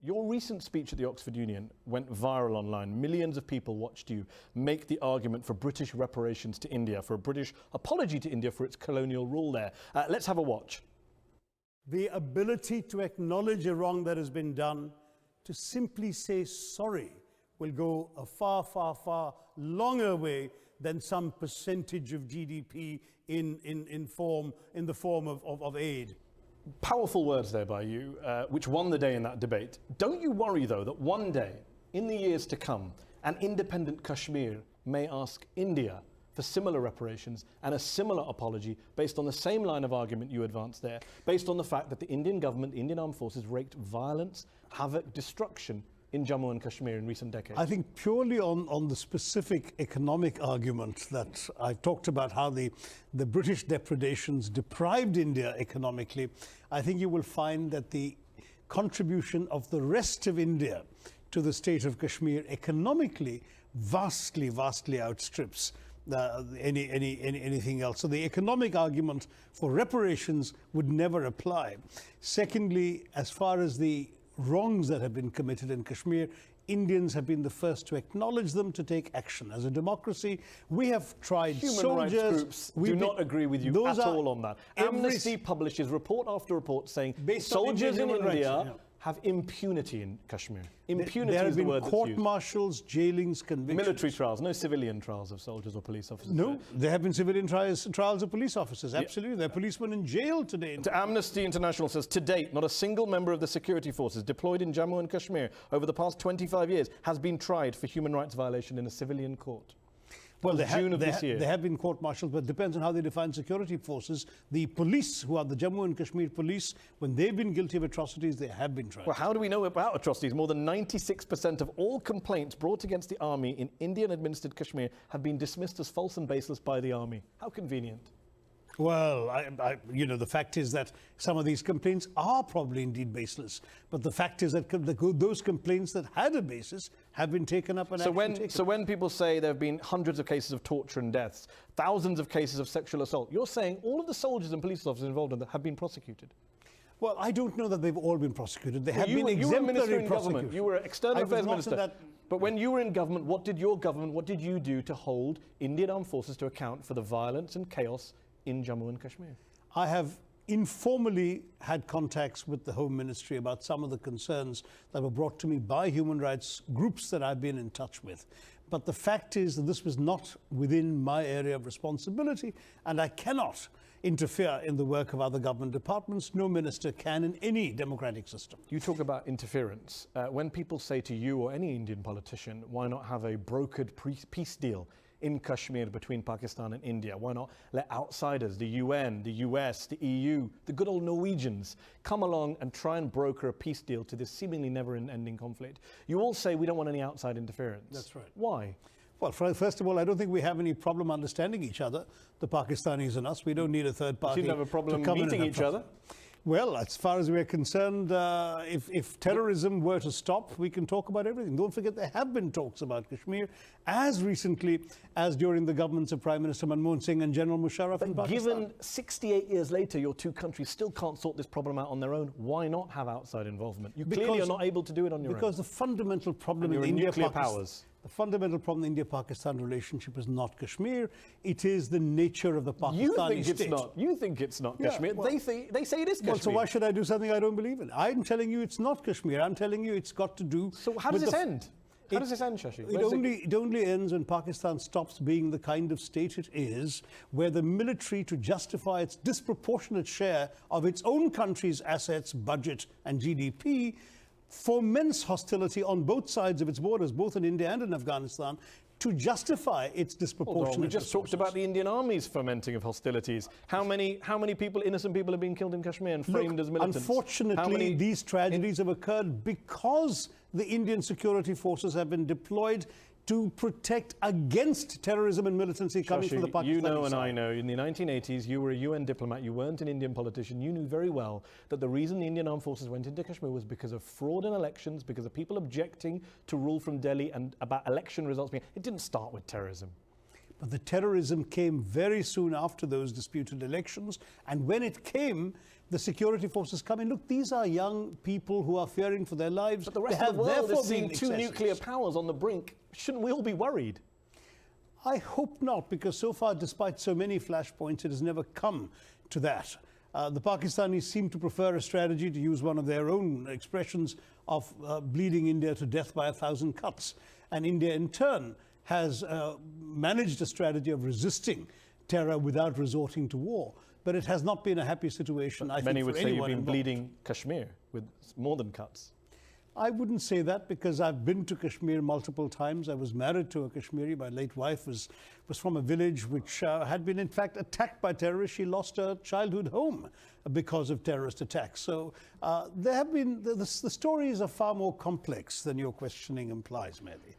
Your recent speech at the Oxford Union went viral online. Millions of people watched you make the argument for British reparations to India, for a British apology to India for its colonial rule there. Let's have a watch. The ability to acknowledge a wrong that has been done, to simply say sorry, will go a far, far, far longer way than some percentage of GDP in the form of aid. Powerful words there by you, which won the day in that debate. Don't you worry, though, that one day, in the years to come, an independent Kashmir may ask India for similar reparations and a similar apology based on the same line of argument you advanced there, based on the fact that the Indian government, the Indian armed forces, wreaked violence, havoc, destruction in Jammu and Kashmir in recent decades? I think purely on the specific economic argument that I've talked about, how the British depredations deprived India economically, I think you will find that the contribution of the rest of India to the state of Kashmir economically vastly, vastly outstrips anything else. So the economic argument for reparations would never apply. Secondly, as far as the wrongs that have been committed in Kashmir, Indians have been the first to acknowledge them, to take action. As a democracy, we have tried. Human rights groups do not agree with you at all on that. Amnesty publishes report after report saying soldiers in India have impunity in Kashmir. Impunity is the word that's used. There have been court-martials, jailings, convictions. Military trials, no civilian trials of soldiers or police officers. No, there have been civilian trials of police officers, absolutely. There are policemen in jail today. Amnesty International says, to date, not a single member of the security forces deployed in Jammu and Kashmir over the past 25 years has been tried for human rights violation in a civilian court. Well, there have been court-martials, but it depends on how they define security forces. The police, who are the Jammu and Kashmir police, when they've been guilty of atrocities, they have been tried. Well, how do we know about atrocities? More than 96% of all complaints brought against the army in Indian-administered Kashmir have been dismissed as false and baseless by the army. How convenient. Well, you know, the fact is that some of these complaints are probably indeed baseless. But the fact is that those complaints that had a basis have been taken up and taken. So when people say there have been hundreds of cases of torture and deaths, thousands of cases of sexual assault, you're saying all of the soldiers and police officers involved in that have been prosecuted? Well, I don't know that they've all been prosecuted. They have been exemplary prosecuted. You were External Affairs Minister. But when you were in government, what did you do to hold Indian armed forces to account for the violence and chaos in Jammu and Kashmir? I have informally had contacts with the Home Ministry about some of the concerns that were brought to me by human rights groups that I've been in touch with. But the fact is that this was not within my area of responsibility, and I cannot interfere in the work of other government departments. No minister can in any democratic system. You talk about interference. When people say to you or any Indian politician, why not have a brokered peace deal in Kashmir between Pakistan and India? Why not let outsiders, the UN, the US, the EU, the good old Norwegians, come along and try and broker a peace deal to this seemingly never-ending conflict? You all say we don't want any outside interference. That's right. Why? Well, first of all, I don't think we have any problem understanding each other, the Pakistanis and us. We don't need a third party. You don't have a problem meeting each other? Well, as far as we're concerned, if terrorism were to stop, we can talk about everything. Don't forget there have been talks about Kashmir as recently as during the governments of Prime Minister Manmohan Singh and General Musharraf in Pakistan. Given 68 years later, your two countries still can't sort this problem out on their own, why not have outside involvement? You clearly are not able to do it on your own. Because the fundamental problem in the fundamental problem in the India-Pakistan relationship is not Kashmir. It is the nature of the Pakistani state. You think it's not Kashmir. Well, they say it is Kashmir. Well, so why should I do something I don't believe in? I'm telling you it's not Kashmir. I'm telling you it's got to do. So how does this end? How does this end, Shashi? It only ends when Pakistan stops being the kind of state it is, where the military, to justify its disproportionate share of its own country's assets, budget and GDP, foments hostility on both sides of its borders, both in India and in Afghanistan, to justify its disproportionate. We just talked about the Indian Army's fomenting of hostilities. How many people, innocent people, have been killed in Kashmir and framed as militants? Unfortunately, these tragedies have occurred because the Indian security forces have been deployed to protect against terrorism and militancy coming from the Pakistani side. You know and I know, in the 1980s, you were a UN diplomat, you weren't an Indian politician, you knew very well that the reason the Indian armed forces went into Kashmir was because of fraud in elections, because of people objecting to rule from Delhi and about election results being... It didn't start with terrorism. But the terrorism came very soon after those disputed elections. And when it came, the security forces come in. Look, these are young people who are fearing for their lives. But the rest of the world is seeing two nuclear powers on the brink. Shouldn't we all be worried? I hope not, because so far, despite so many flashpoints, it has never come to that. The Pakistanis seem to prefer a strategy, to use one of their own expressions, of bleeding India to death by 1,000 cuts. And India, in turn, has managed a strategy of resisting terror without resorting to war. But it has not been a happy situation, I think, for anyone involved. Many would say you've been involved. bleeding Kashmir with more than cuts. I wouldn't say that, because I've been to Kashmir multiple times. I was married to a Kashmiri. My late wife was from a village which had been, in fact, attacked by terrorists. She lost her childhood home because of terrorist attacks. So there have been, the stories are far more complex than your questioning implies, maybe.